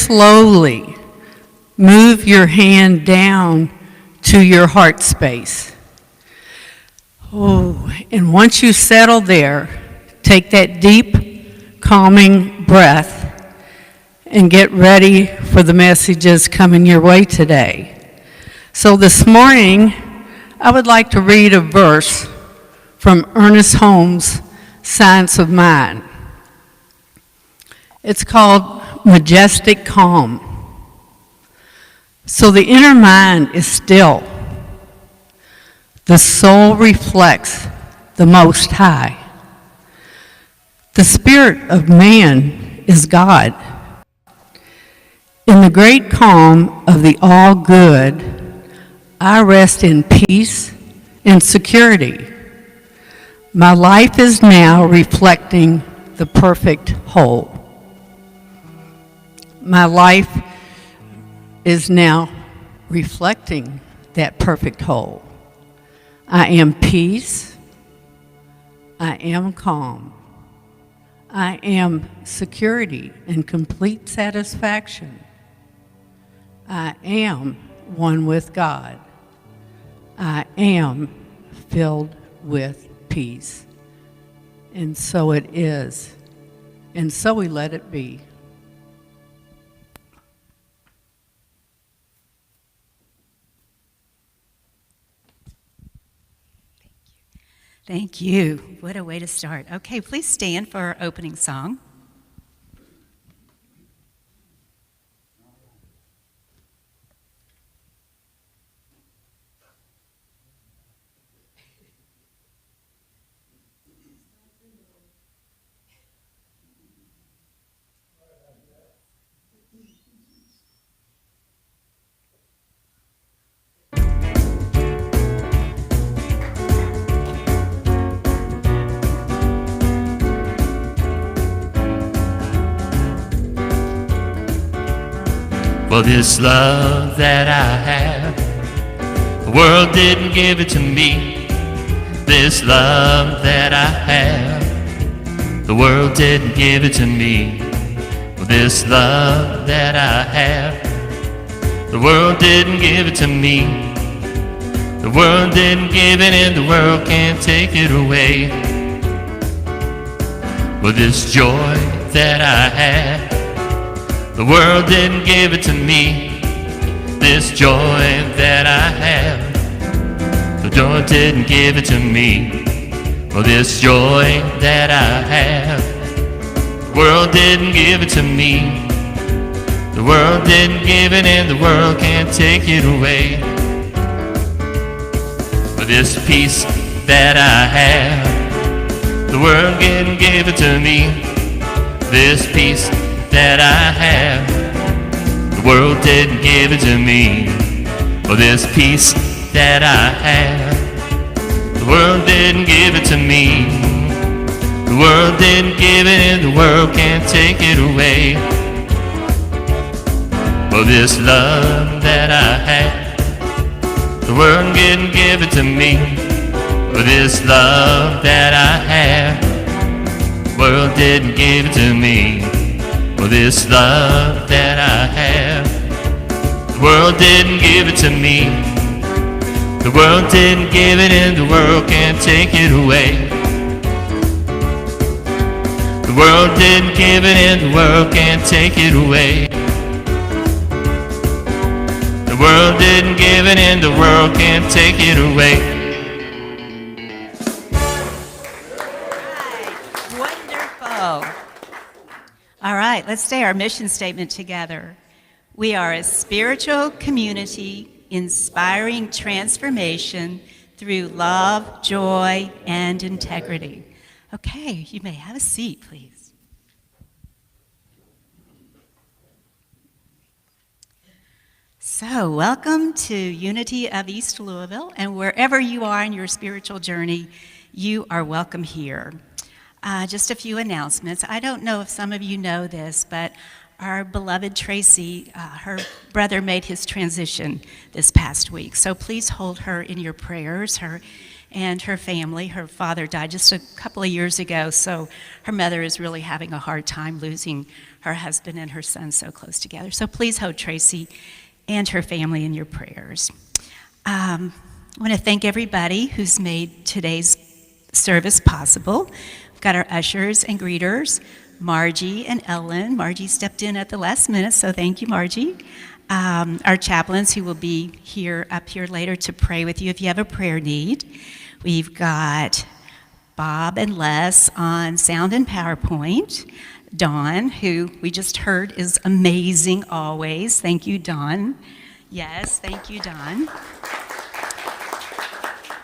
slowly move your hand down to your heart space. Oh, and once you settle there, take that deep, calming breath and get ready for the messages coming your way today. So this morning, I would like to read a verse from Ernest Holmes' Science of Mind. It's called Majestic Calm. So the inner mind is still. The soul reflects the Most High. The spirit of man is God. In the great calm of the all-good, I rest in peace and security. My life is now reflecting the perfect whole. My life is now reflecting that perfect whole. I am peace. I am calm. I am security and complete satisfaction. I am one with God. I am filled with peace. And so it is. And so we let it be. Thank you. What a way to start. Okay, please stand for our opening song. For this love that I have, the world didn't give it to me. This love that I have, the world didn't give it to me. For this love that I have, the world didn't give it to me. The world didn't give it and the world can't take it away. For this joy that I have, the world didn't give it to me. This joy that I have, the world didn't give it to me. Oh, this joy that I have, the world didn't give it to me. The world didn't give it and the world can't take it away. For this peace that I have, the world didn't give it to me. This peace that I have, the world didn't give it to me. Oh, this peace that I have, the world didn't give it to me. The world didn't give it and the world can't take it away. Oh, this love that I have, the world didn't give it to me. Oh, this love that I have, the world didn't give it to me. For this love that I have, the world didn't give it to me. The world didn't give it and the world can't take it away. The world didn't give it and the world can't take it away. The world didn't give it and the world can't take it away. All right, let's say our mission statement together. We are a spiritual community inspiring transformation through love, joy, and integrity. Okay, you may have a seat, please. So, welcome to Unity of East Louisville, and wherever you are in your spiritual journey, you are welcome here. Just a few announcements. I don't know if some of you know this, but our beloved Tracy, her brother made his transition this past week. So please hold her in your prayers. Her and her family. Her father died just a couple of years ago, so her mother is really having a hard time losing her husband and her son so close together. So please hold Tracy and her family in your prayers. I want to thank everybody who's made today's service possible. We've got our ushers and greeters, Margie and Ellen. Margie stepped in at the last minute, so thank you, Margie. Our chaplains who will be up here later to pray with you if you have a prayer need. We've got Bob and Les on sound and PowerPoint. Dawn, who we just heard is amazing always. Thank you, Dawn. Yes, thank you, Dawn.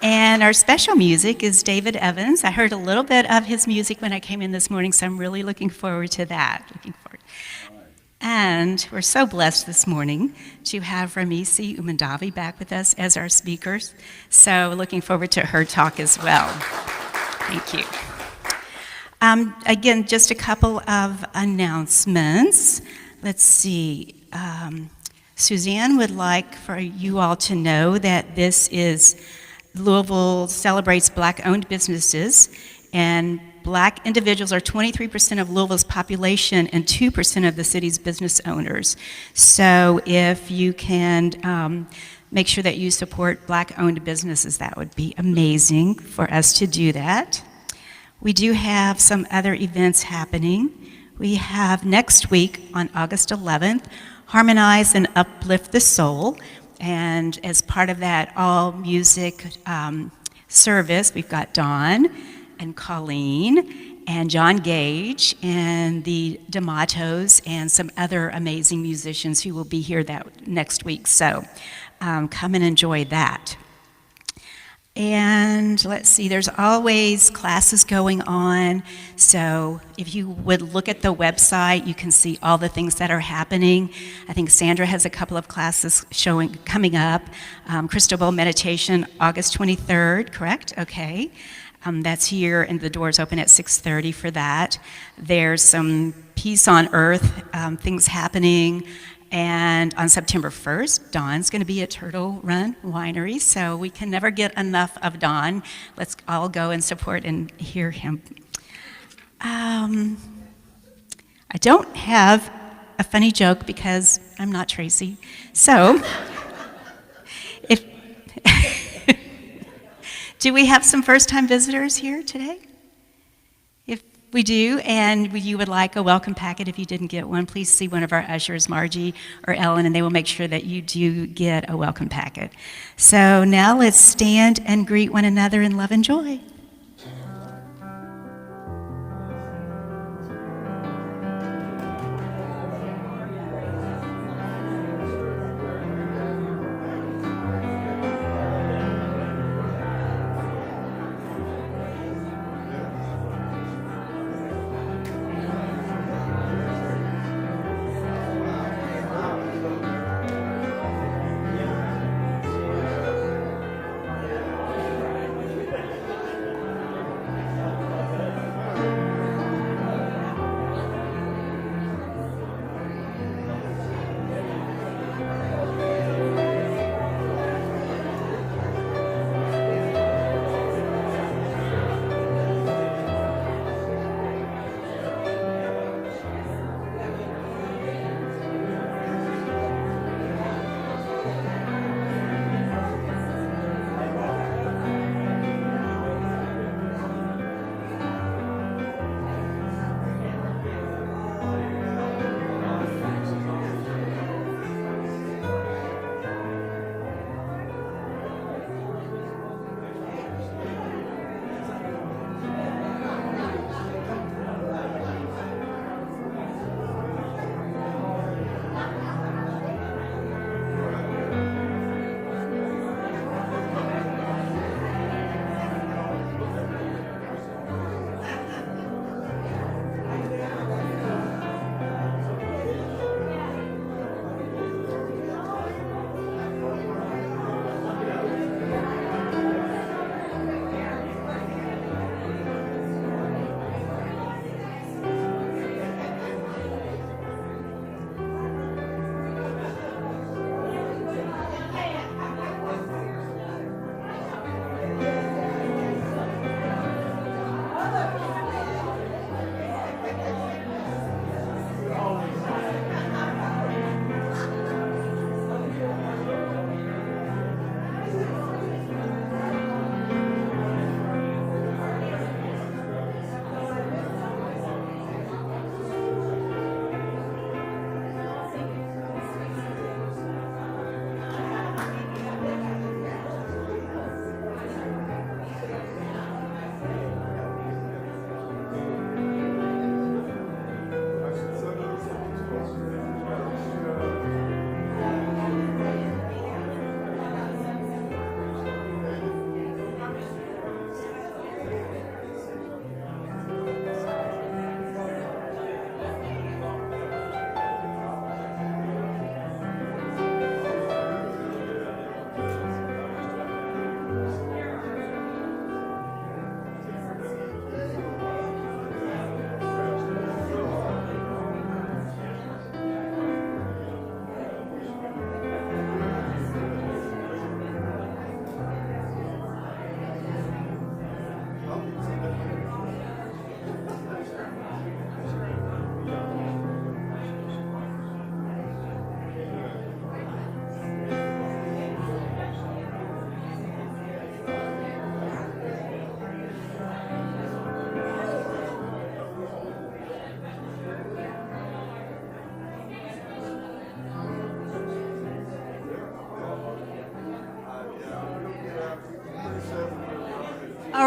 And our special music is David Evans. I heard a little bit of his music when I came in this morning, so I'm really looking forward to that. And we're so blessed this morning to have Ramisi Umandavi back with us as our speakers. So looking forward to her talk as well. Thank you. Again, just a couple of announcements. Let's see. Suzanne would like for you all to know that this is Louisville celebrates Black-owned businesses, and Black individuals are 23% of Louisville's population and 2% of the city's business owners. So if you can make sure that you support Black-owned businesses, that would be amazing for us to do that. We do have some other events happening. We have next week on August 11th, Harmonize and Uplift the Soul. And as part of that all music service, we've got Dawn and Colleen and John Gage and the D'Amatos and some other amazing musicians who will be here that next week. So come and enjoy that. And let's see, there's always classes going on. So if you would look at the website, you can see all the things that are happening. I think Sandra has a couple of classes coming up. Cristobal Meditation, August 23rd, correct? Okay. That's here, and the doors open at 6:30 for that. There's some Peace on Earth things happening. And on September 1st, Don's going to be at Turtle Run Winery, so we can never get enough of Don. Let's all go and support and hear him. I don't have a funny joke because I'm not Tracy. So, do we have some first-time visitors here today? If we do, and you would like a welcome packet if you didn't get one, please see one of our ushers, Margie or Ellen, and they will make sure that you do get a welcome packet. So now let's stand and greet one another in love and joy.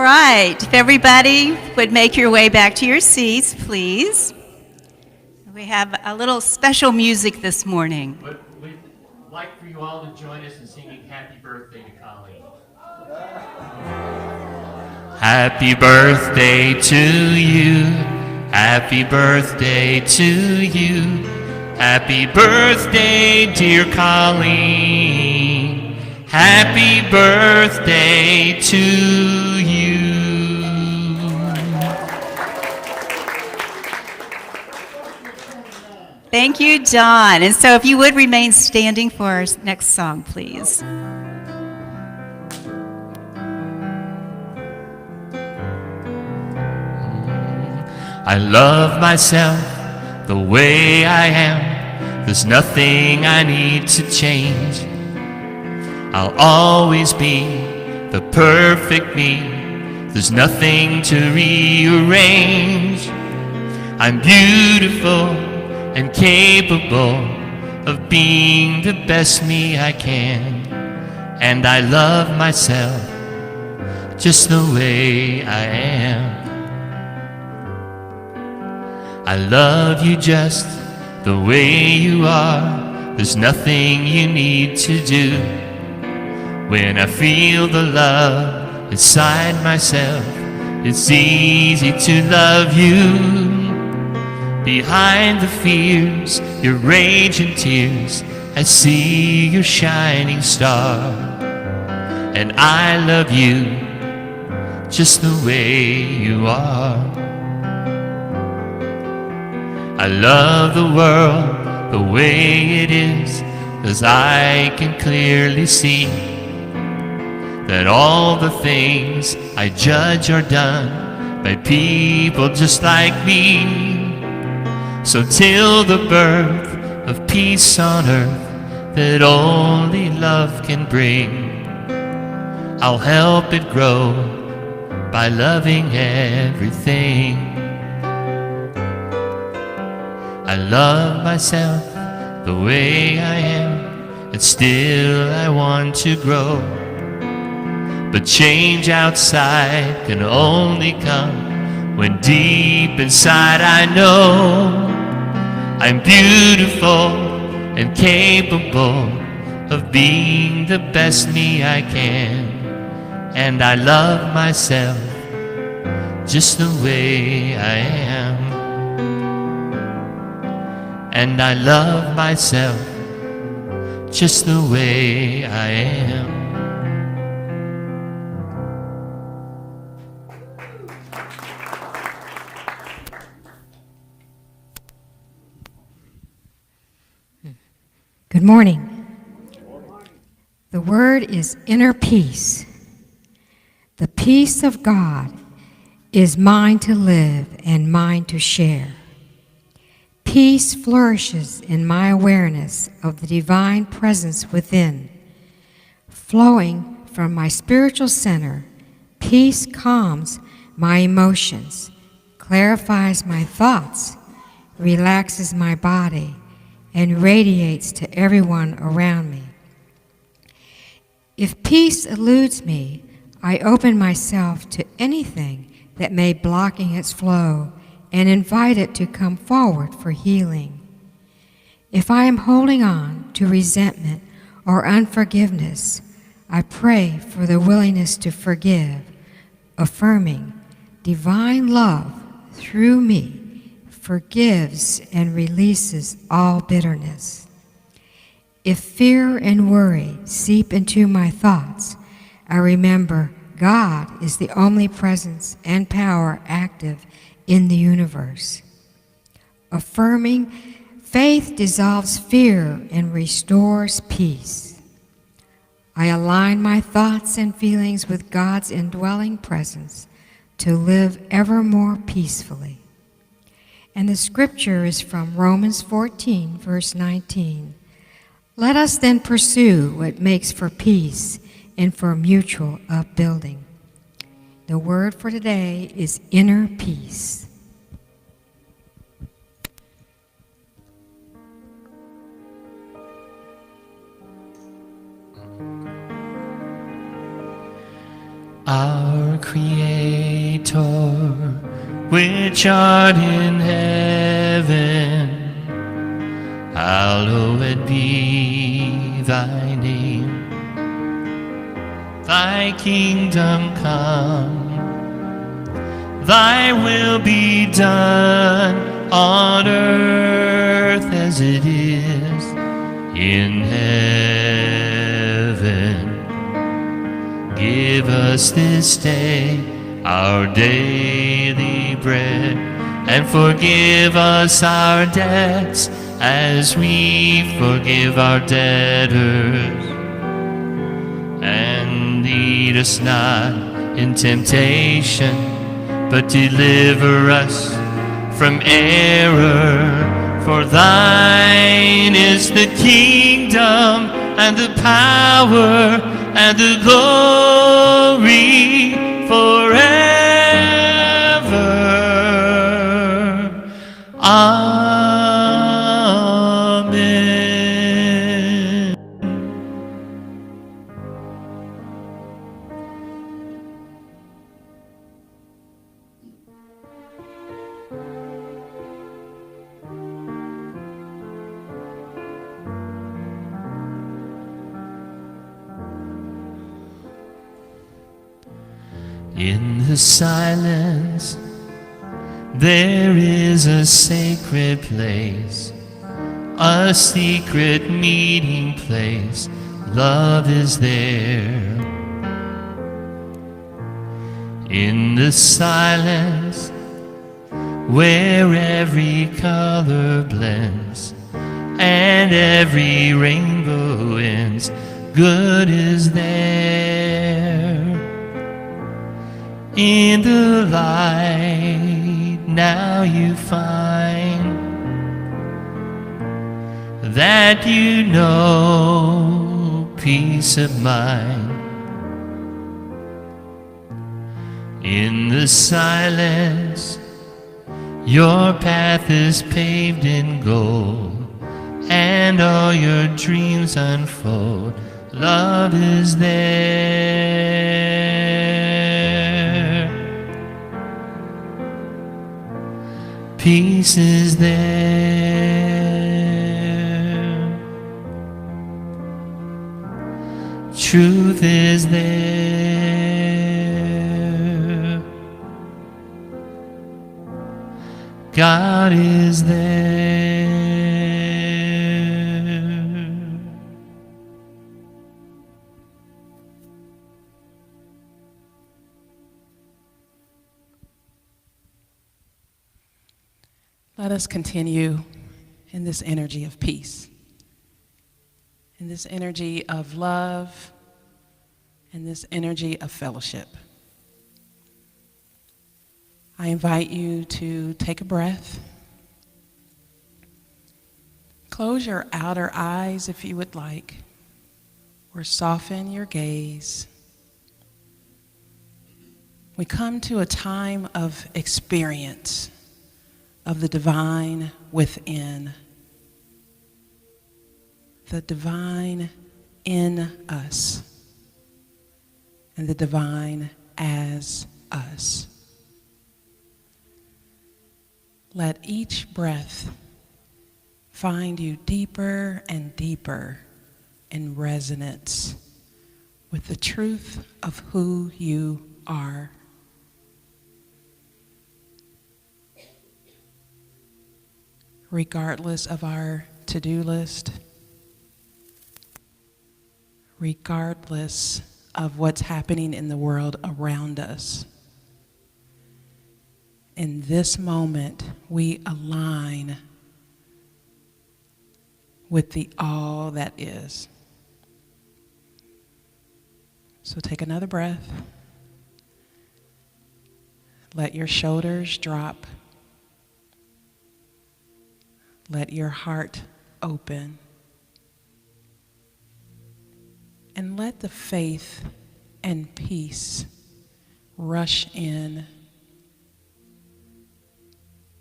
right, if everybody would make your way back to your seats, please. We have a little special music this morning. But we'd like for you all to join us in singing Happy Birthday to Colleen. Happy birthday to you. Happy birthday to you. Happy birthday, dear Colleen. Happy birthday to you. Thank you, Don. And so if you would remain standing for our next song, please. I love myself the way I am. There's nothing I need to change. I'll always be the perfect me. There's nothing to rearrange. I'm beautiful and capable of being the best me I can. And I love myself just the way I am. I love you just the way you are. There's nothing you need to do. When I feel the love inside myself, it's easy to love you. Behind the fears, your rage and tears, I see your shining star. And I love you just the way you are. I love the world the way it is, 'cause I can clearly see that all the things I judge are done by people just like me. So till the birth of peace on earth that only love can bring, I'll help it grow by loving everything. I love myself the way I am, and still I want to grow. But change outside can only come when deep inside I know I'm beautiful and capable of being the best me I can. And I love myself just the way I am. And I love myself just the way I am. Good morning. The word is inner peace. The peace of God is mine to live and mine to share. Peace flourishes in my awareness of the divine presence within. Flowing from my spiritual center, peace calms my emotions, clarifies my thoughts, relaxes my body, and radiates to everyone around me. If peace eludes me, I open myself to anything that may be blocking its flow and invite it to come forward for healing. If I am holding on to resentment or unforgiveness, I pray for the willingness to forgive, affirming divine love through me forgives and releases all bitterness. If fear and worry seep into my thoughts, I remember God is the only presence and power active in the universe. Affirming, faith dissolves fear and restores peace. I align my thoughts and feelings with God's indwelling presence to live ever more peacefully. And the scripture is from Romans 14, verse 19. Let us then pursue what makes for peace and for mutual upbuilding. The word for today is inner peace. Our Creator, which art in heaven, hallowed be thy name. Thy kingdom come, thy will be done on earth as it is in heaven. Give us this day our daily bread, and forgive us our debts as we forgive our debtors. And lead us not in temptation, but deliver us from error. For thine is the kingdom and the power and the glory forever. Amen. In the silence, there is a sacred place, a secret meeting place. Love is there. In the silence, where every color blends and every rainbow ends, good is there. In the light now you find that you know peace of mind. In the silence your path is paved in gold, and all your dreams unfold. Love is there. Peace is there. Truth is there. God is there. Let us continue in this energy of peace, in this energy of love, in this energy of fellowship. I invite you to take a breath. Close your outer eyes if you would like, or soften your gaze. We come to a time of experience of the divine within, the divine in us, and the divine as us. Let each breath find you deeper and deeper in resonance with the truth of who you are. Regardless of our to-do list, regardless of what's happening in the world around us, in this moment, we align with the all that is. So take another breath. Let your shoulders drop. Let your heart open. And let the faith and peace rush in,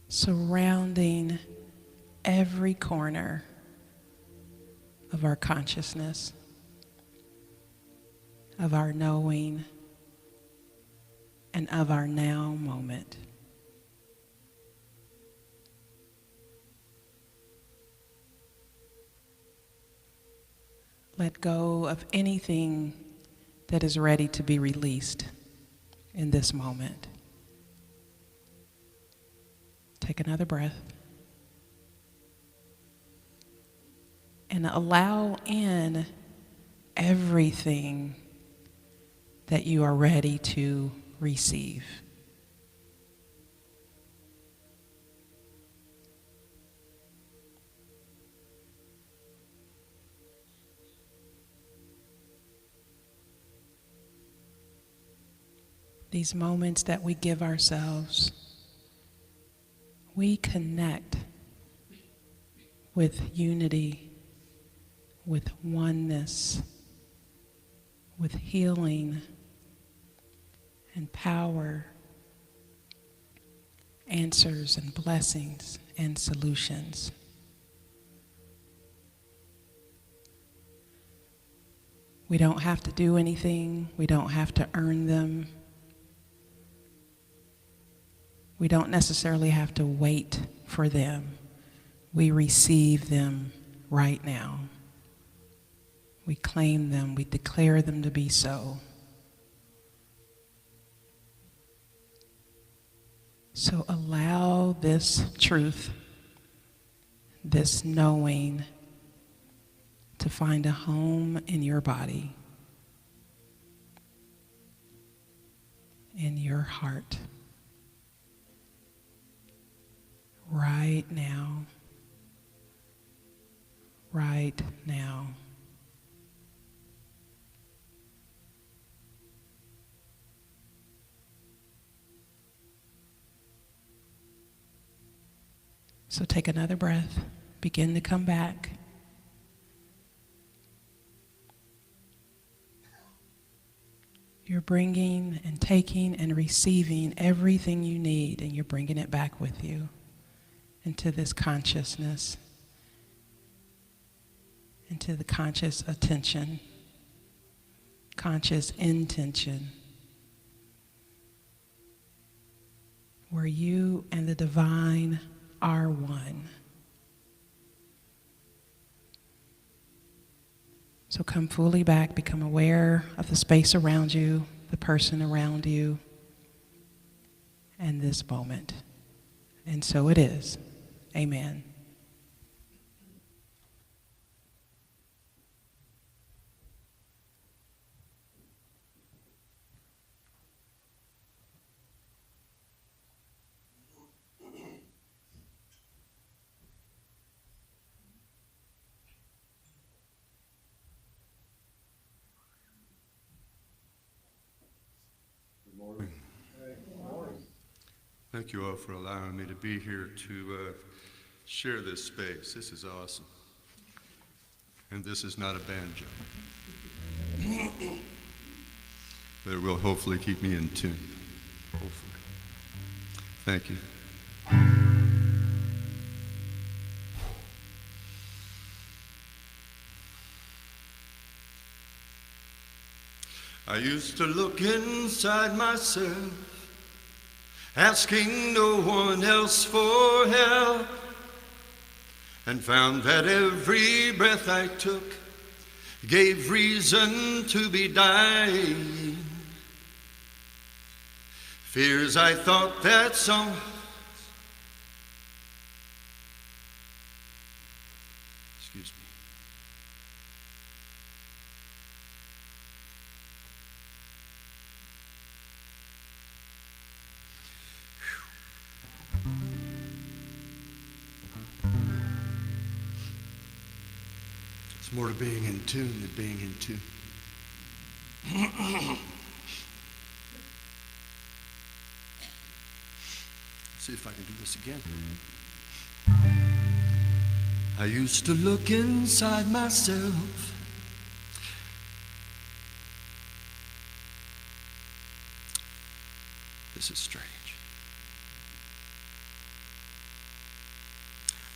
surrounding every corner of our consciousness, of our knowing, and of our now moment. Let go of anything that is ready to be released in this moment. Take another breath. And allow in everything that you are ready to receive. These moments that we give ourselves, we connect with unity, with oneness, with healing and power, answers and blessings and solutions. We don't have to do anything. We don't have to earn them. We don't necessarily have to wait for them. We receive them right now. We claim them. We declare them to be so. So allow this truth, this knowing, to find a home in your body, in your heart, right now, right now. So take another breath, begin to come back. You're bringing and taking and receiving everything you need, and you're bringing it back with you into this consciousness, into the conscious attention, conscious intention, where you and the divine are one. So come fully back, become aware of the space around you, the person around you, and this moment. And so it is. Amen. Thank you all for allowing me to be here to share this space. This is awesome. And this is not a banjo. But it will hopefully keep me in tune. Hopefully. Thank you. I used to look inside myself, asking no one else for help, and found that every breath I took gave reason to be dying. Fears I thought that some excuse me. There's more to being in tune than being in tune. See if I can do this again. I used to look inside myself, this is strange.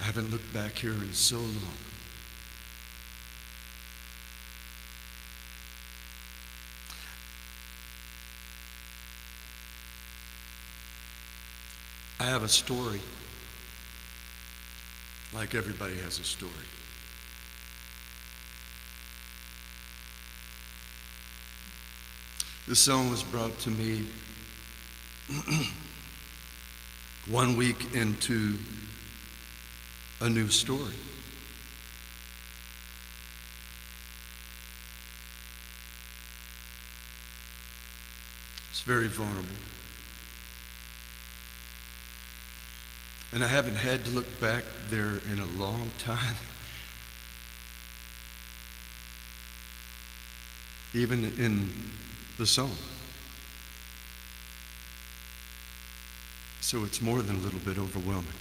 I haven't looked back here in so long. I have a story, like everybody has a story. This song was brought to me 1 week into a new story. It's very vulnerable. And I haven't had to look back there in a long time. Even in the song. So it's more than a little bit overwhelming.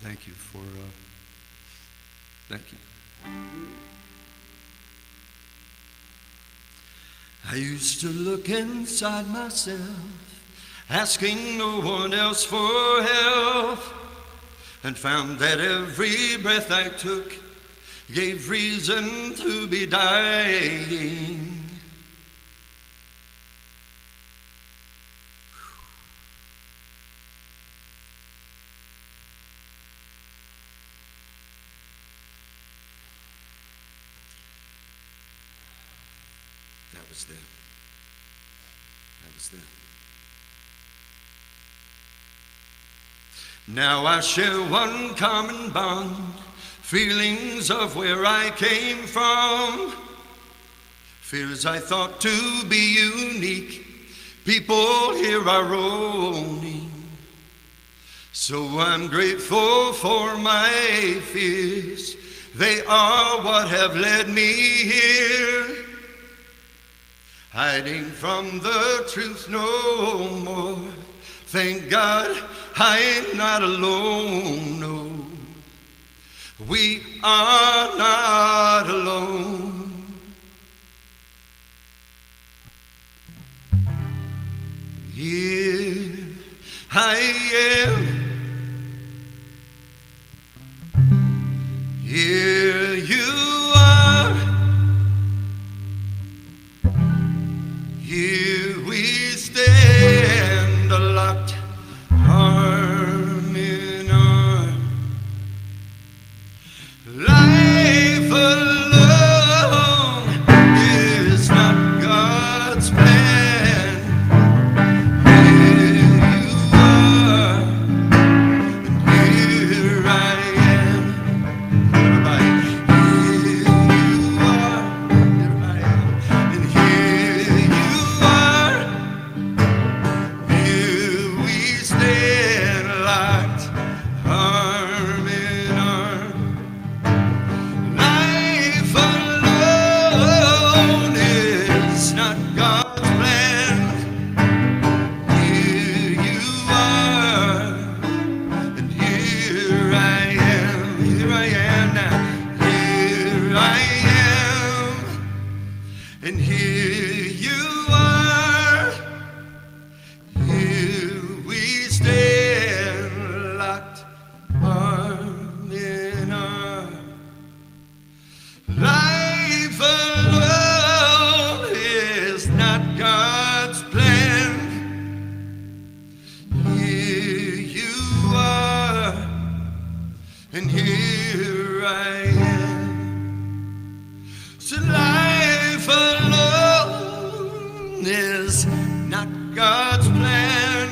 Thank you for, thank you. I used to look inside myself, asking no one else for help, and found that every breath I took gave reason to be dying. That was then. That was then. Now I share one common bond, feelings of where I came from, fears I thought to be unique, people here are owning. So I'm grateful for my fears, they are what have led me here. Hiding from the truth no more, thank God I'm not alone, no. We are not alone. Here I am. Here you are. Here we stand, locked arm in arm. Life alone is not God's plan. Here you are, and here I am. Everybody, here you are, here I am, and here you are. Here we stand, locked arm in arm. Life alone is not God's plan. Here you are, and here I am. Here I am now. Here I am, and here you are. Here we stand, locked arm in arm. Life alone is not God's plan. Here you are, and here I am. So life alone is not God's plan.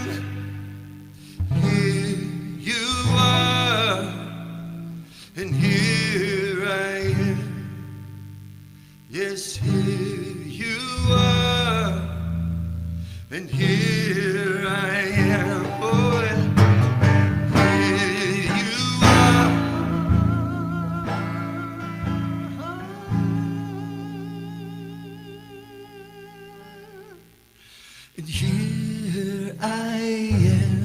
Here you are, and here I am. Yes, here you are, and here I am. Oh, yeah. Here you are. And here I am.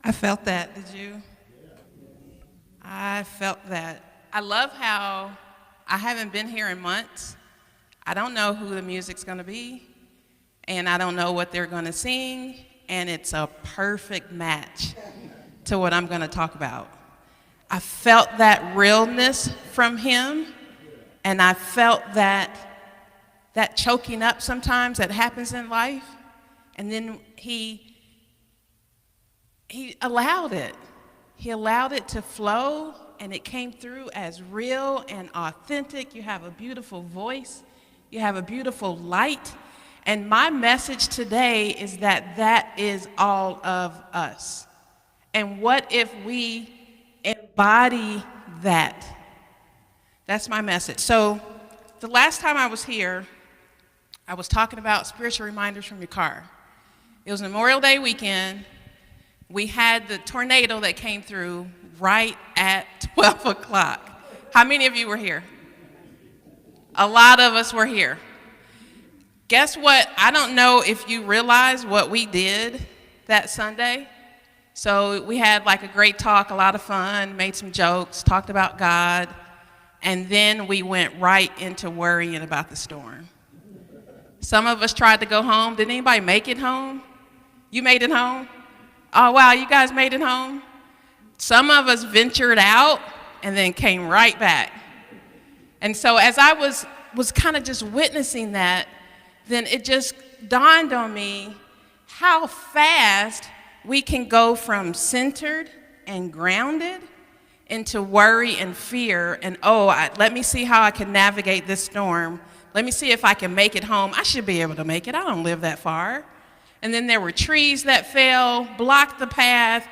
I felt that, did you? I I felt that. I love how I haven't been here in months. I don't know who the music's going to be, and I don't know what they're going to sing, and it's a perfect match to what I'm going to talk about. I felt that realness from him, and I felt that choking up sometimes that happens in life, and then he allowed it. He allowed it to flow, and it came through as real and authentic. You have a beautiful voice. You have a beautiful light. And my message today is that that is all of us. And what if we embody that? That's my message. So the last time I was here, I was talking about spiritual reminders from your car. It was Memorial Day weekend. We had the tornado that came through right at 12 o'clock. How many of you were here? A lot of us were here. Guess what? I don't know if you realize what we did that Sunday. So we had like a great talk, a lot of fun, made some jokes, talked about God, and then we went right into worrying about the storm. Some of us tried to go home. Did anybody make it home? You made it home? Oh, wow, you guys made it home? Some of us ventured out and then came right back. And so as I was kind of just witnessing that, then it just dawned on me how fast we can go from centered and grounded into worry and fear and, let me see how I can navigate this storm. Let me see if I can make it home. I should be able to make it. I don't live that far. And then there were trees that fell, blocked the path.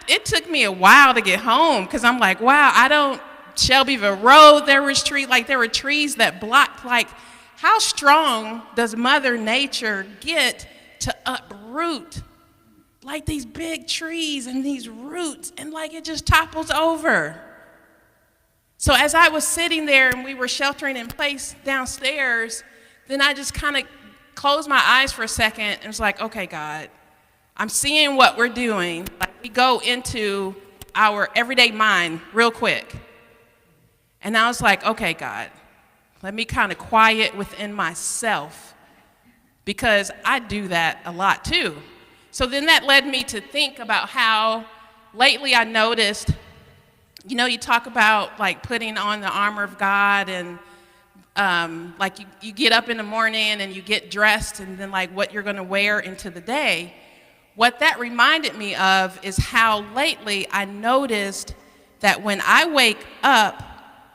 It took me a while to get home because I'm like, wow, Shelbyville Road, there were trees that blocked. Like, how strong does Mother Nature get to uproot? Like these big trees and these roots, and like it just topples over. So as I was sitting there and we were sheltering in place downstairs, then I just kind of closed my eyes for a second and was like, okay, God, I'm seeing what we're doing. Like we go into our everyday mind real quick. And I was like, okay, God, let me kind of quiet within myself because I do that a lot too. So then that led me to think about how lately I noticed, you talk about like putting on the armor of God and like you get up in the morning and you get dressed and then like what you're going to wear into the day. What that reminded me of is how lately I noticed that when I wake up,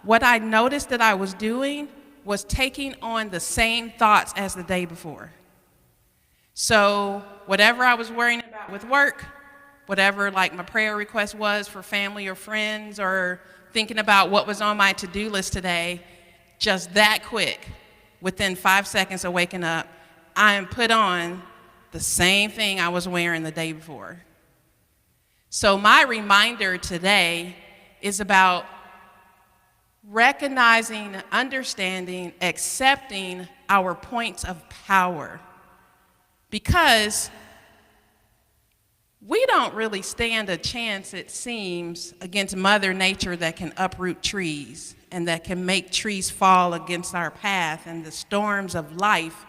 what I noticed that I was doing was taking on the same thoughts as the day before. So whatever I was worrying about with work, whatever like my prayer request was for family or friends or thinking about what was on my to-do list today, just that quick, within 5 seconds of waking up, I am put on the same thing I was wearing the day before. So my reminder today is about recognizing, understanding, accepting our points of power. Because we don't really stand a chance, it seems, against Mother Nature that can uproot trees and that can make trees fall against our path and the storms of life.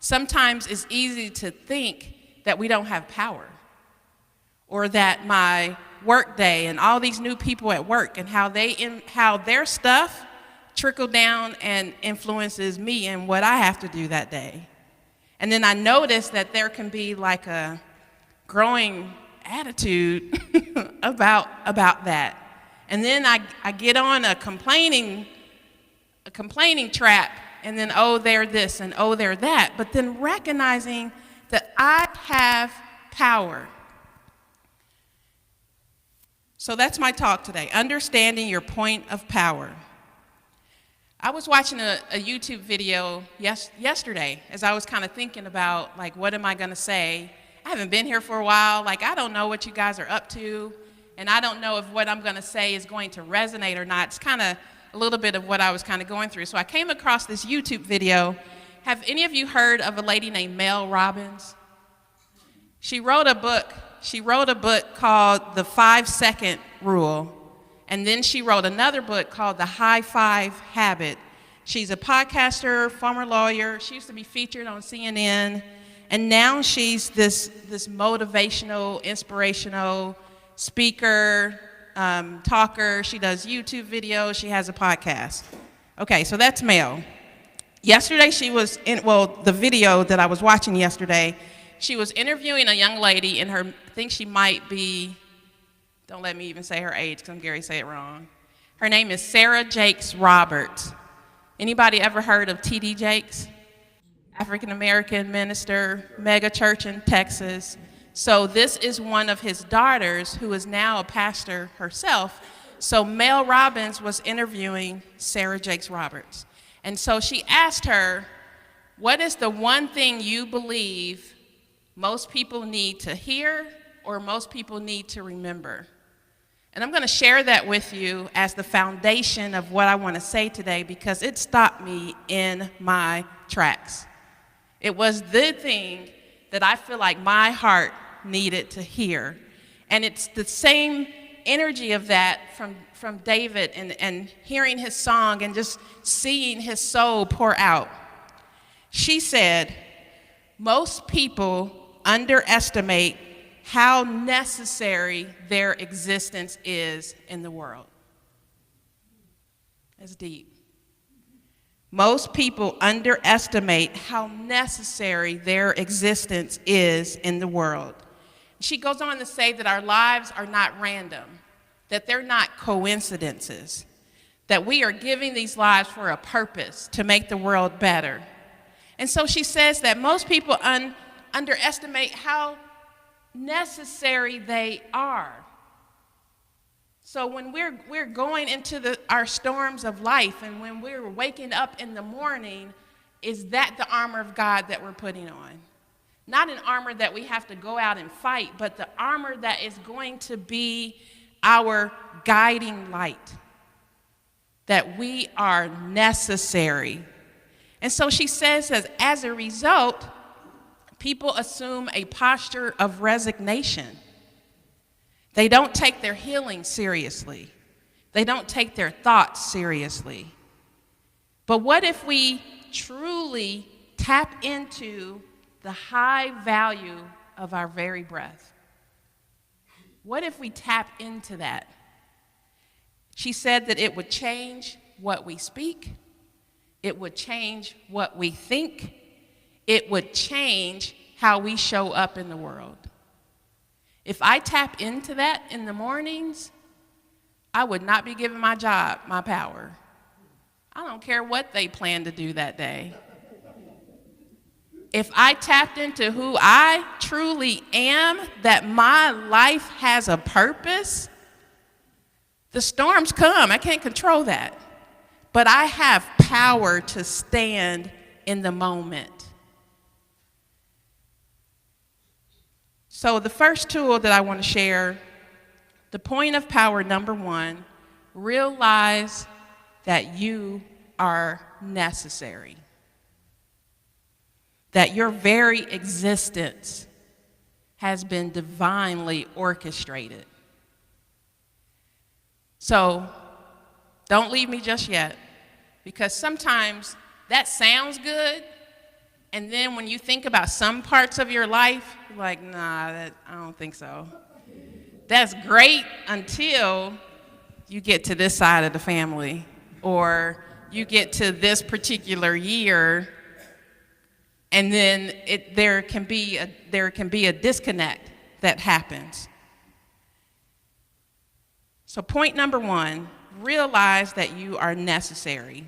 Sometimes it's easy to think that we don't have power, or that my work day and all these new people at work and how their stuff trickle down and influences me and what I have to do that day. And then I notice that there can be like a growing attitude about that. And then I get on a complaining trap, and then, they're this, and they're that. But then recognizing that I have power. So that's my talk today, understanding your point of power. I was watching a YouTube video yesterday as I was kind of thinking about, like, what am I going to say? I haven't been here for a while. Like, I don't know what you guys are up to, and I don't know if what I'm going to say is going to resonate or not. It's kind of a little bit of what I was kind of going through. So I came across this YouTube video. Have any of you heard of a lady named Mel Robbins? She wrote a book called The 5-Second Rule. And then she wrote another book called The High Five Habit. She's a podcaster, former lawyer. She used to be featured on CNN. And now she's this motivational, inspirational speaker, talker. She does YouTube videos. She has a podcast. Okay, so that's Mel. Yesterday she was the video that I was watching yesterday, she was interviewing a young lady in her, I think she might be, don't let me even say her age because I'm Gary say it wrong. Her name is Sarah Jakes Roberts. Anybody ever heard of T.D. Jakes? African-American minister, mega church in Texas. So this is one of his daughters who is now a pastor herself. So Mel Robbins was interviewing Sarah Jakes Roberts. And so she asked her, what is the one thing you believe most people need to hear or most people need to remember? And I'm going to share that with you as the foundation of what I want to say today because it stopped me in my tracks. It was the thing that I feel like my heart needed to hear. And it's the same energy of that from David and hearing his song and just seeing his soul pour out. She said, most people underestimate how necessary their existence is in the world. That's deep. Most people underestimate how necessary their existence is in the world. She goes on to say that our lives are not random, that they're not coincidences, that we are giving these lives for a purpose to make the world better. And so she says that most people underestimate how necessary they are. So when we're going into our storms of life and when we're waking up in the morning, is that the armor of God that we're putting on? Not an armor that we have to go out and fight, but the armor that is going to be our guiding light, that we are necessary. And so she says that as a result, people assume a posture of resignation. They don't take their healing seriously. They don't take their thoughts seriously. But what if we truly tap into the high value of our very breath? What if we tap into that? She said that it would change what we speak. It would change what we think. It would change how we show up in the world. If I tap into that in the mornings, I would not be giving my job my power. I don't care what they plan to do that day. If I tapped into who I truly am, that my life has a purpose, the storms come. I can't control that. But I have power to stand in the moment. So the first tool that I want to share, the point of power number 1, realize that you are necessary. That your very existence has been divinely orchestrated. So don't leave me just yet, because sometimes that sounds good, and then when you think about some parts of your life, you're like, I don't think so. That's great until you get to this side of the family, or you get to this particular year, and then there can be a disconnect that happens. So point number 1, realize that you are necessary.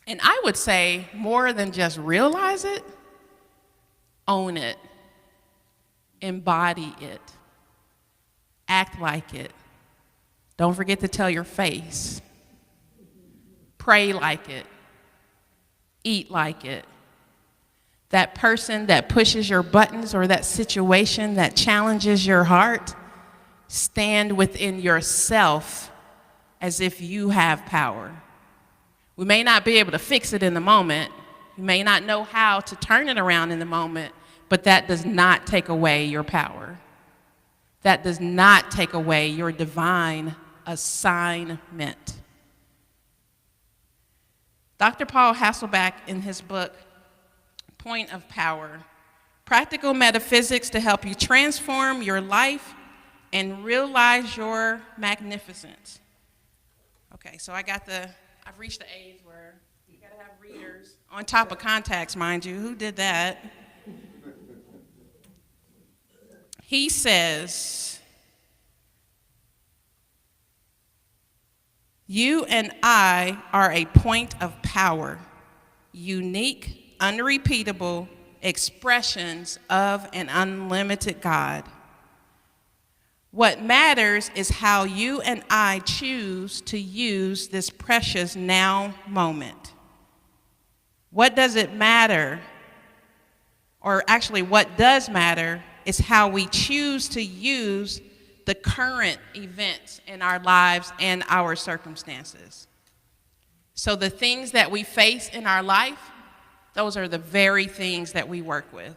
And I would say more than just realize it, own it, embody it, act like it. Don't forget to tell your face. Pray like it, eat like it. That person that pushes your buttons or that situation that challenges your heart, stand within yourself as if you have power. We may not be able to fix it in the moment. You may not know how to turn it around in the moment, but that does not take away your power. That does not take away your divine assignment. Dr. Paul Hasselbeck, in his book, Point of Power, Practical Metaphysics to Help You Transform Your Life and Realize Your Magnificence. Okay, so I've reached the age where you gotta have readers on top of contacts, mind you. Who did that? He says, you and I are a point of power, unique, unrepeatable expressions of an unlimited God. What matters is how you and I choose to use this precious now moment. What does it matter? Or actually, what does matter is how we choose to use the current events in our lives and our circumstances. So the things that we face in our life, those are the very things that we work with.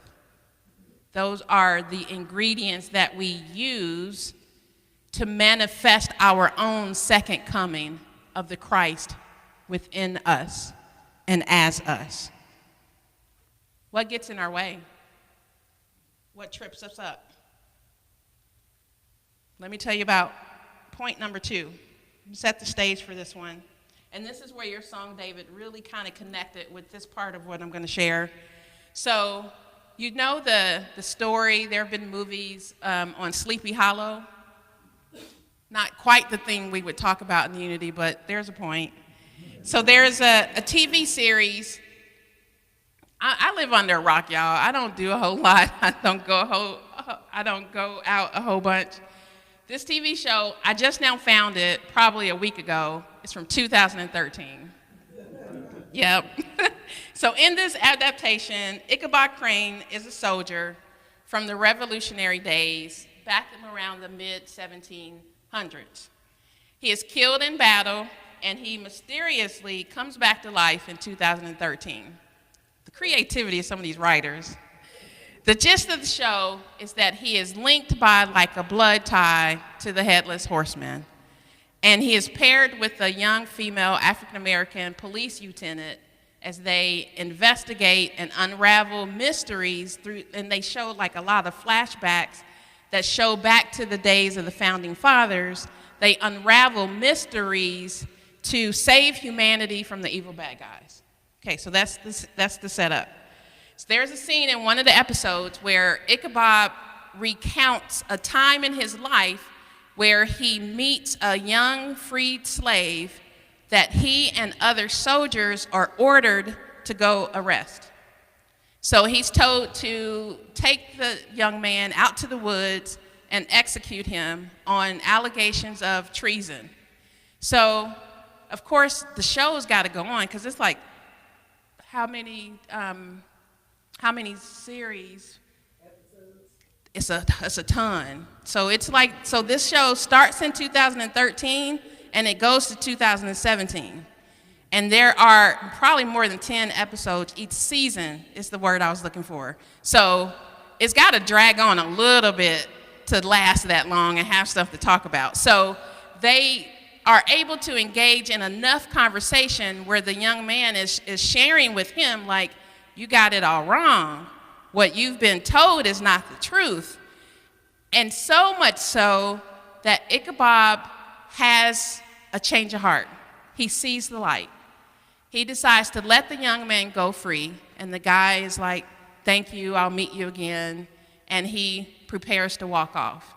Those are the ingredients that we use to manifest our own second coming of the Christ within us and as us. What gets in our way? What trips us up? Let me tell you about point number 2. Set the stage for this one. And this is where your song, David, really kind of connected with this part of what I'm going to share. So, you know the story. There have been movies on Sleepy Hollow. Not quite the thing we would talk about in Unity, but there's a point. So there's a TV series. I live under a rock, y'all. I don't do a whole lot. I don't go out a whole bunch. This TV show, I just now found it probably a week ago. It's from 2013. Yep. So in this adaptation, Ichabod Crane is a soldier from the Revolutionary days, back around the mid-1700s. He is killed in battle, and he mysteriously comes back to life in 2013. The creativity of some of these writers. The gist of the show is that he is linked by like a blood tie to the Headless Horseman. And he is paired with a young female African-American police lieutenant as they investigate and unravel mysteries and they show like a lot of flashbacks that show back to the days of the founding fathers. They unravel mysteries to save humanity from the evil bad guys. Okay, so that's the setup. So there's a scene in one of the episodes where Ichabod recounts a time in his life where he meets a young freed slave that he and other soldiers are ordered to go arrest. So he's told to take the young man out to the woods and execute him on allegations of treason. So, of course, the show's got to go on because it's like, how many series? It's a ton. So this show starts in 2013 and it goes to 2017. And there are probably more than 10 episodes each season is the word I was looking for. So it's got to drag on a little bit to last that long and have stuff to talk about. So they are able to engage in enough conversation where the young man is sharing with him like, you got it all wrong. What you've been told is not the truth. And so much so that Ichabod has a change of heart. He sees the light. He decides to let the young man go free. And the guy is like, thank you, I'll meet you again. And he prepares to walk off.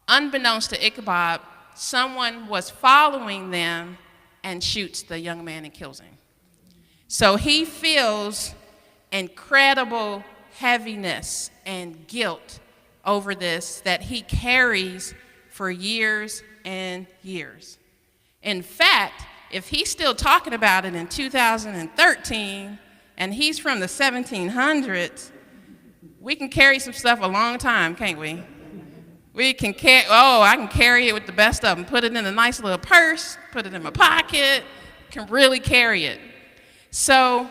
Unbeknownst to Ichabod, someone was following them and shoots the young man and kills him. So he feels incredible heaviness and guilt over this that he carries for years and years. In fact, if he's still talking about it in 2013 and he's from the 1700s, we can carry some stuff a long time, can't we? We can I can carry it with the best of them, put it in a nice little purse, put it in my pocket, can really carry it. So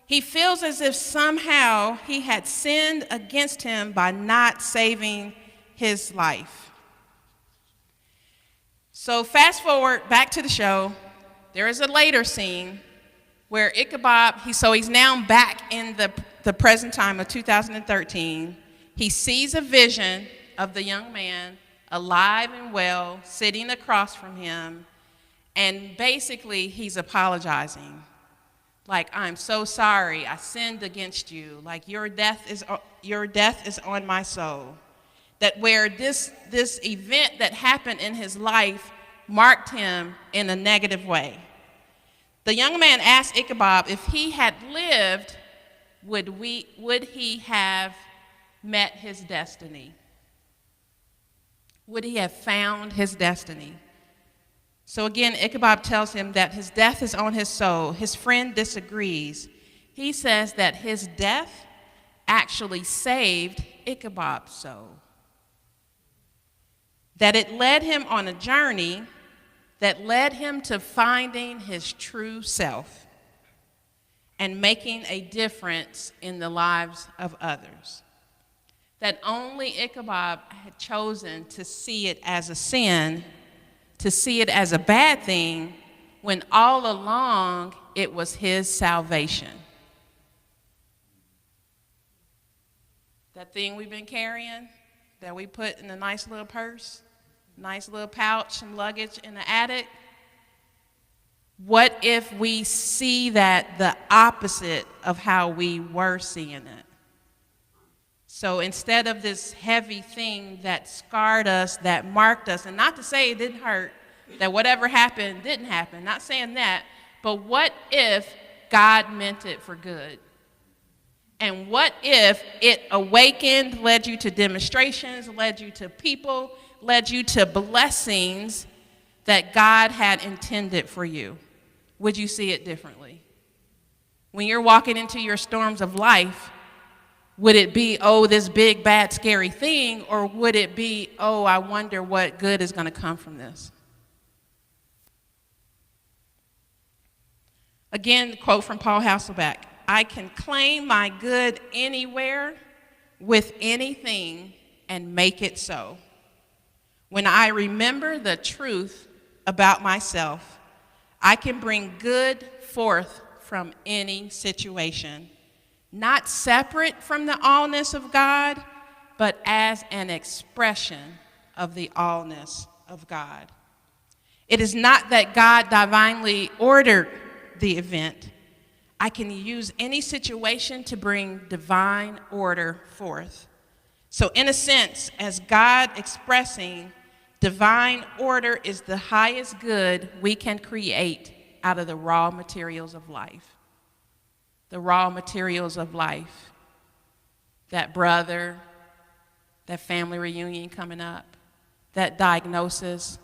he feels as if somehow he had sinned against him by not saving his life. So fast forward back to the show. There is a later scene where Ichabod, he's now back in the present time of 2013. He sees a vision of the young man, alive and well, sitting across from him, and basically he's apologizing. Like, I'm so sorry, I sinned against you. Like, your death is on my soul. That where this event that happened in his life marked him in a negative way. The young man asked Ichabod if he had lived, would he have met his destiny? Would he have found his destiny? So again, Ichabod tells him that his death is on his soul. His friend disagrees. He says that his death actually saved Ichabod's soul. That it led him on a journey that led him to finding his true self and making a difference in the lives of others. That only Ichabod had chosen to see it as a sin, to see it as a bad thing, when all along it was his salvation. That thing we've been carrying, that we put in a nice little purse, nice little pouch, some luggage in the attic. What if we see that the opposite of how we were seeing it? So instead of this heavy thing that scarred us, that marked us, and not to say it didn't hurt, that whatever happened didn't happen, not saying that, but what if God meant it for good? And what if it awakened, led you to demonstrations, led you to people, led you to blessings that God had intended for you? Would you see it differently? When you're walking into your storms of life, would it be, oh, this big, bad, scary thing, or would it be, oh, I wonder what good is going to come from this? Again, the quote from Paul Hasselbeck, I can claim my good anywhere with anything and make it so. When I remember the truth about myself, I can bring good forth from any situation, not separate from the allness of God, but as an expression of the allness of God. It is not that God divinely ordered the event. I can use any situation to bring divine order forth. So in a sense, as God expressing, divine order is the highest good we can create out of the raw materials of life. The raw materials of life. That brother, that family reunion coming up, that diagnosis,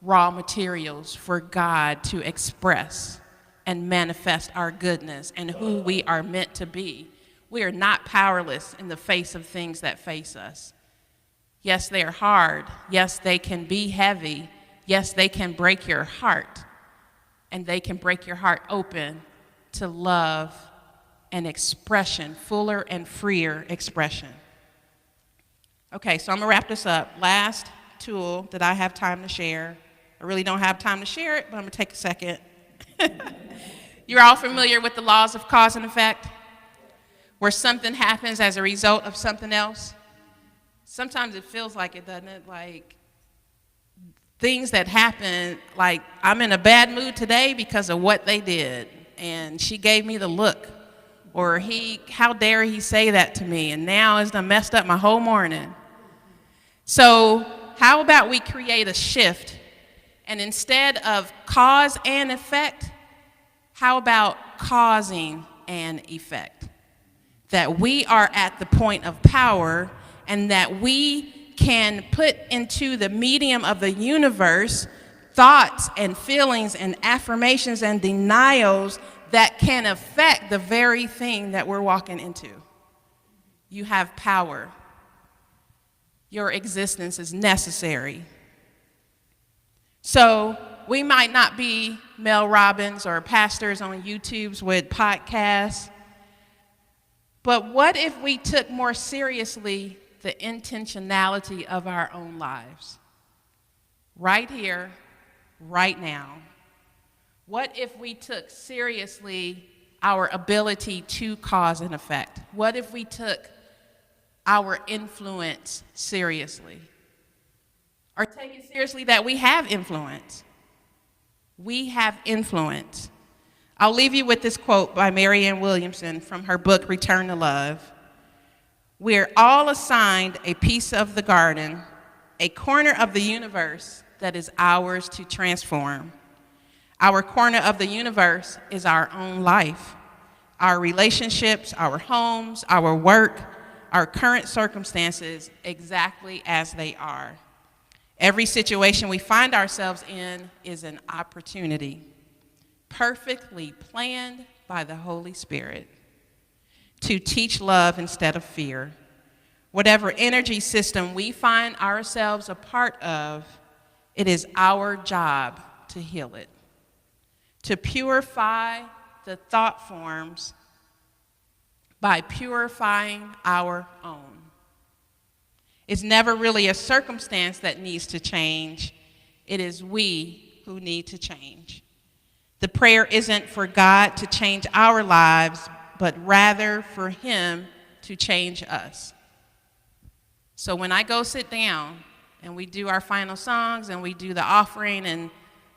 raw materials for God to express and manifest our goodness and who we are meant to be. We are not powerless in the face of things that face us. Yes, they are hard. Yes, they can be heavy. Yes, they can break your heart. And they can break your heart open to love and expression, fuller and freer expression. Okay, so I'm gonna wrap this up. Last tool that I have time to share. I really don't have time to share it, but I'm gonna take a second. You're all familiar with the laws of cause and effect, where something happens as a result of something else. Sometimes it feels like it, doesn't it? Like things that happen, like I'm in a bad mood today because of what they did, and she gave me the look, or how dare he say that to me, and now it's done messed up my whole morning. So how about we create a shift, and instead of cause and effect, how about causing an effect? That we are at the point of power and that we can put into the medium of the universe thoughts and feelings and affirmations and denials that can affect the very thing that we're walking into. You have power. Your existence is necessary. So we might not be Mel Robbins or pastors on YouTubes with podcasts, but what if we took more seriously the intentionality of our own lives? Right here, right now? What if we took seriously our ability to cause and effect? What if we took our influence seriously? Or take it seriously that we have influence. We have influence. I'll leave you with this quote by Marianne Williamson from her book, Return to Love. We're all assigned a piece of the garden, a corner of the universe that is ours to transform. Our corner of the universe is our own life, our relationships, our homes, our work, our current circumstances, exactly as they are. Every situation we find ourselves in is an opportunity, perfectly planned by the Holy Spirit, to teach love instead of fear. Whatever energy system we find ourselves a part of, it is our job to heal it, to purify the thought forms by purifying our own. It's never really a circumstance that needs to change. It is we who need to change. The prayer isn't for God to change our lives, but rather for Him to change us. So when I go sit down and we do our final songs and we do the offering and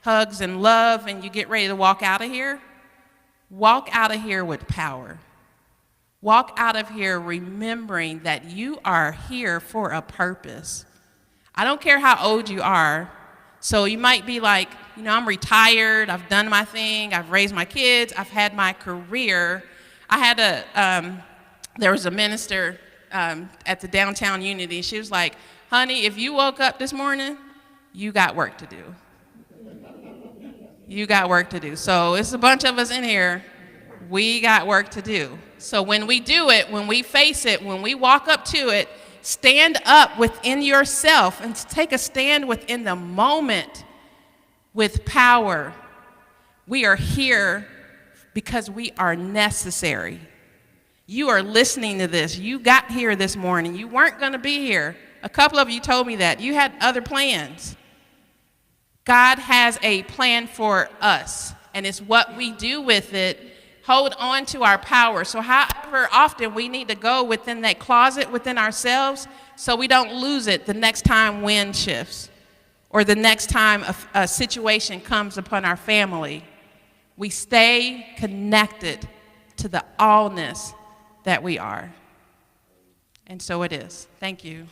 hugs and love and you get ready to walk out of here with power. Walk out of here remembering that you are here for a purpose. I don't care how old you are. So you might be like, I'm retired, I've done my thing, I've raised my kids, I've had my career. There was a minister at the downtown Unity, and she was like, honey, if you woke up this morning, you got work to do. You got work to do. So it's a bunch of us in here. We got work to do. So when we do it, when we face it, when we walk up to it, stand up within yourself and take a stand within the moment with power. We are here because we are necessary. You are listening to this. You got here this morning. You weren't going to be here. A couple of you told me that. You had other plans. God has a plan for us, and it's what we do with it. Hold on to our power. So however often we need to go within that closet within ourselves so we don't lose it the next time wind shifts or the next time a situation comes upon our family. We stay connected to the allness that we are. And so it is. Thank you.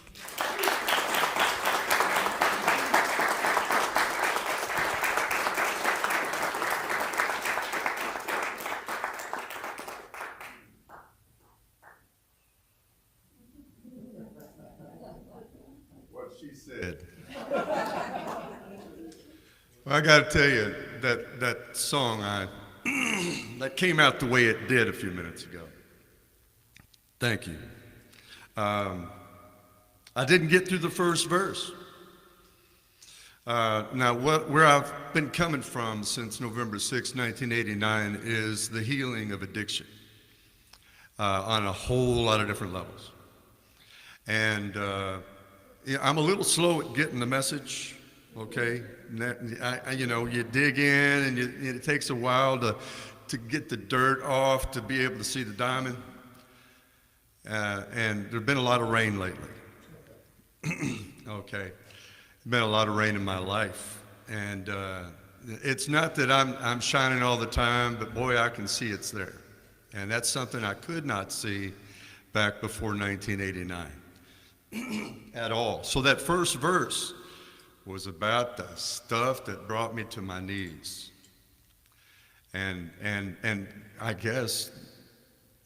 Well, I got to tell you that song that came out the way it did a few minutes ago. Thank you. I didn't get through the first verse. Now, where I've been coming from since November 6, 1989, is the healing of addiction on a whole lot of different levels. And I'm a little slow at getting the message, okay? You dig in, and it takes a while to get the dirt off, to be able to see the diamond. And there's been a lot of rain lately. Okay, been a lot of rain in my life, and it's not that I'm shining all the time, but boy, I can see it's there, and that's something I could not see back before 1989 at all. So that first verse was about the stuff that brought me to my knees, and I guess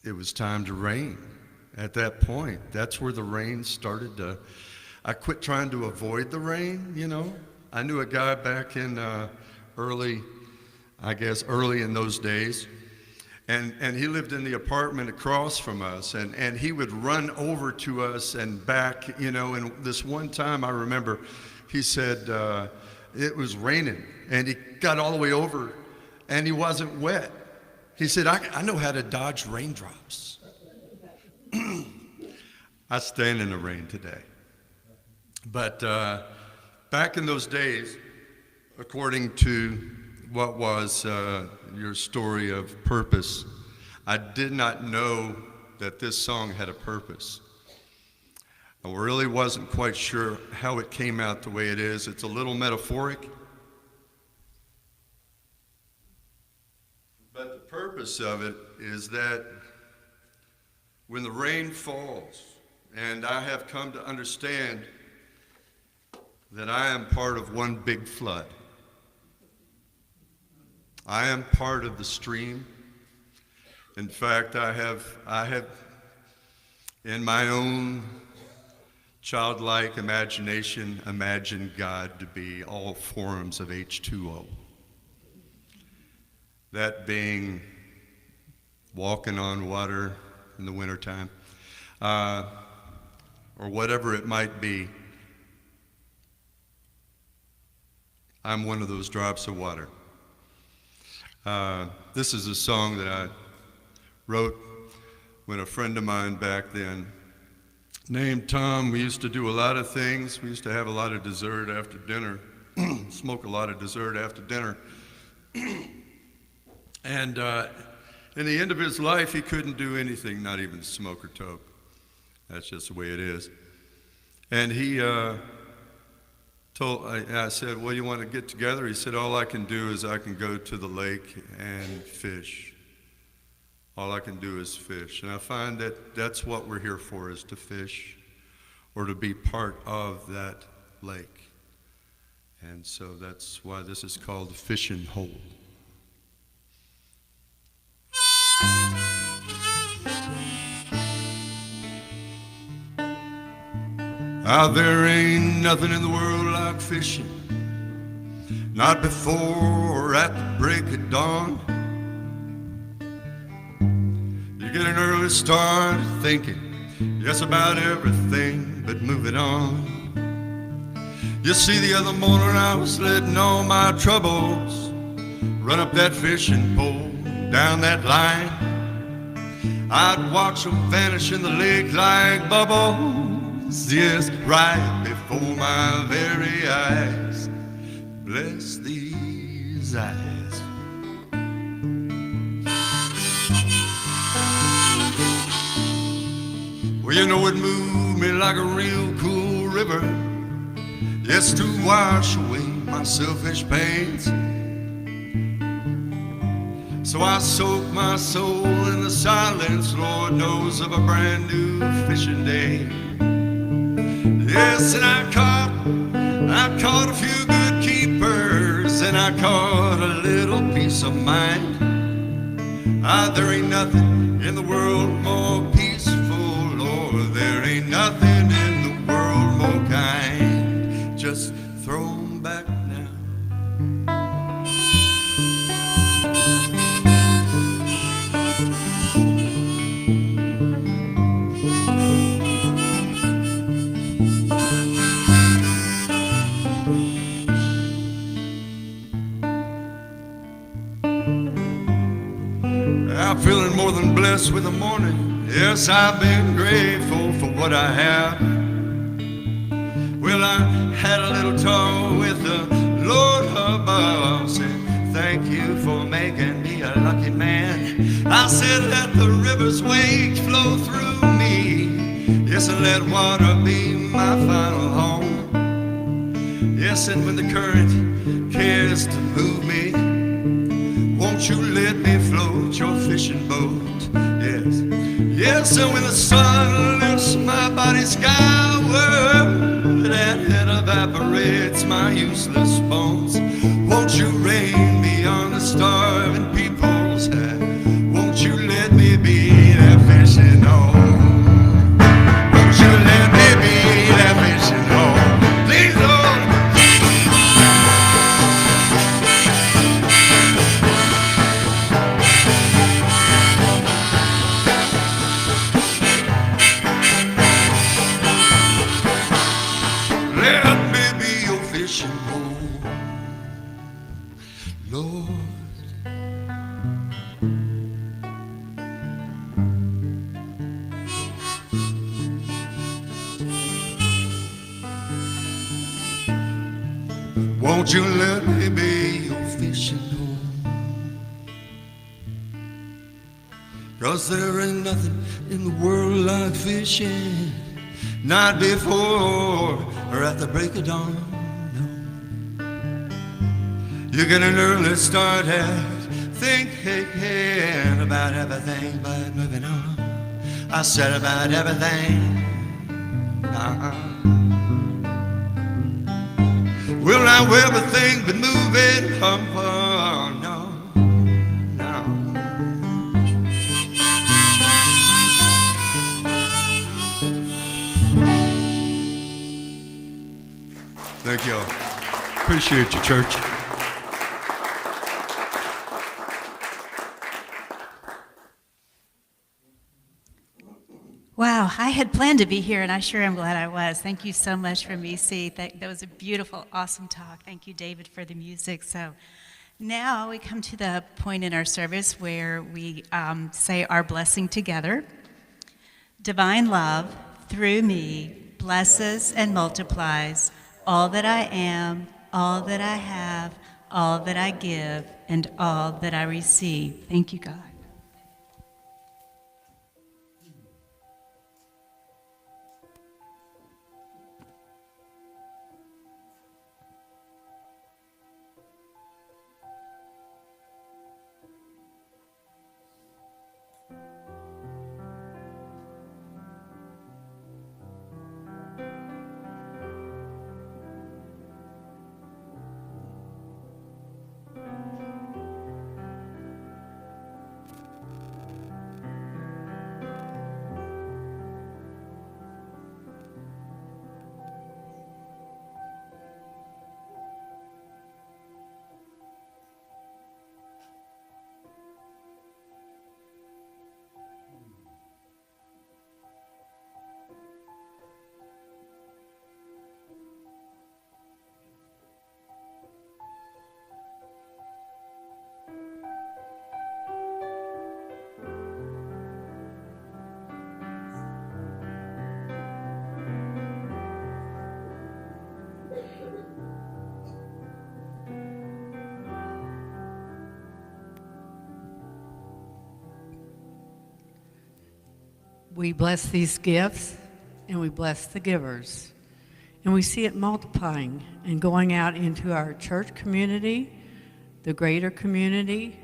it was time to rain. At that point, that's where the rain started to. I quit trying to avoid the rain, I knew a guy back in early in those days, and he lived in the apartment across from us, and he would run over to us and back, and this one time I remember he said it was raining, and he got all the way over, and he wasn't wet. He said, I know how to dodge raindrops. I stand in the rain today. But back in those days, according to what was your story of purpose, I did not know that this song had a purpose. I really wasn't quite sure how it came out the way it is. It's a little metaphoric. But the purpose of it is that when the rain falls, and I have come to understand that I am part of one big flood. I am part of the stream. In fact, I have in my own childlike imagination imagined God to be all forms of H2O. That being walking on water in the wintertime, or whatever it might be. I'm one of those drops of water. This is a song that I wrote when a friend of mine back then named Tom, we used to do a lot of things. We used to have a lot of dessert after dinner, smoke a lot of dessert after dinner. And in the end of his life, he couldn't do anything, not even smoke or toke. That's just the way it is. And he I said, well, you want to get together? He said, all I can do is I can go to the lake and fish. All I can do is fish. And I find that that's what we're here for, is to fish or to be part of that lake. And so that's why this is called the fishing hole. There ain't nothing in the world like fishing, not before or at the break of dawn. You get an early start thinking just about everything but moving on. You see, the other morning I was letting all my troubles run up that fishing pole, down that line. I'd watch them vanish in the lake like bubbles, yes, right before my very eyes. Bless these eyes. Well, you know, it moved me like a real cool river, yes, to wash away my selfish pains. So I soak my soul in the silence, Lord knows, of a brand new fishing day. Yes, and I caught a few good keepers, and I caught a little peace of mind. There ain't nothing in the world more peaceful, Lord, there ain't nothing in the world more kind. Just throw 'em back now. I'm feeling more than blessed with the morning. Yes, I've been grateful for what I have. Well, I had a little talk with the Lord above. Said, thank you for making me a lucky man. I said, let the river's waves flow through me. Yes, and let water be my final home. Yes, and when the current cares to move me, won't you let me float your fishing boat? Yes, yes, and when the sun lifts my body skyward and it evaporates my useless bones, won't you rain me on the starving people's head? Won't you let me be that fishing hole? Won't you let me be that fishing hole? Please, Lord. Won't you let me be your fishing home? 'Cause there ain't nothing in the world like fishing, not before or at the break of dawn. No. You get an early start at thinking about everything but moving on. I said about everything. Will now everything be moving on? No, no. Thank you all. Appreciate you, church. Wow, I had planned to be here, and I sure am glad I was. Thank you so much from EC. That was a beautiful, awesome talk. Thank you, David, for the music. So now we come to the point in our service where we say our blessing together. Divine love, through me, blesses and multiplies all that I am, all that I have, all that I give, and all that I receive. Thank you, God. We bless these gifts, and we bless the givers. And we see it multiplying and going out into our church community, the greater community,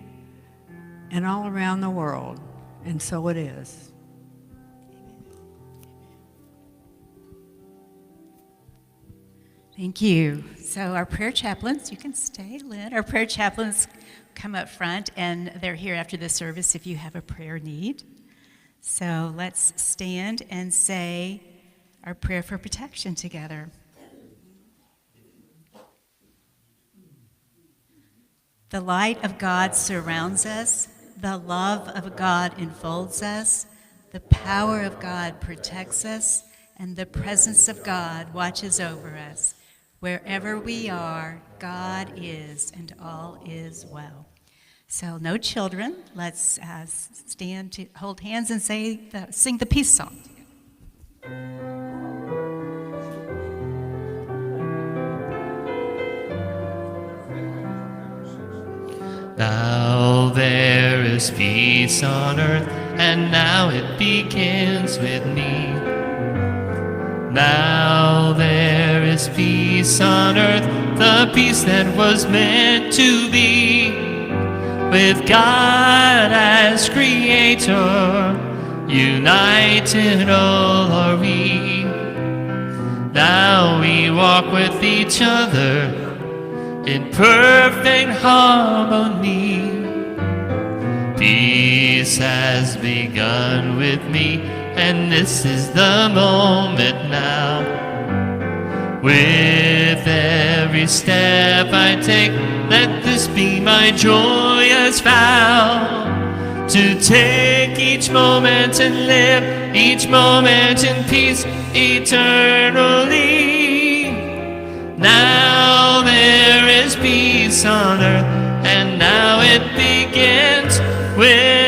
and all around the world. And so it is. Thank you. So our prayer chaplains, you can stay, Lynn. Our prayer chaplains come up front, and they're here after the service if you have a prayer need. So let's stand and say our prayer for protection together. The light of God surrounds us. The love of God enfolds us. The power of God protects us. And the presence of God watches over us. Wherever we are, God is, and all is well. So no children. Let's stand to hold hands and sing the peace song. Now there is peace on earth, and now it begins with me. Now there is peace on earth, the peace that was meant to be. With God as creator, united all are we. Now we walk with each other in perfect harmony. Peace has begun with me, and this is the moment now. With every step I take, let this be my joyous vow. To take each moment and live each moment in peace eternally. Now there is peace on earth, and now it begins with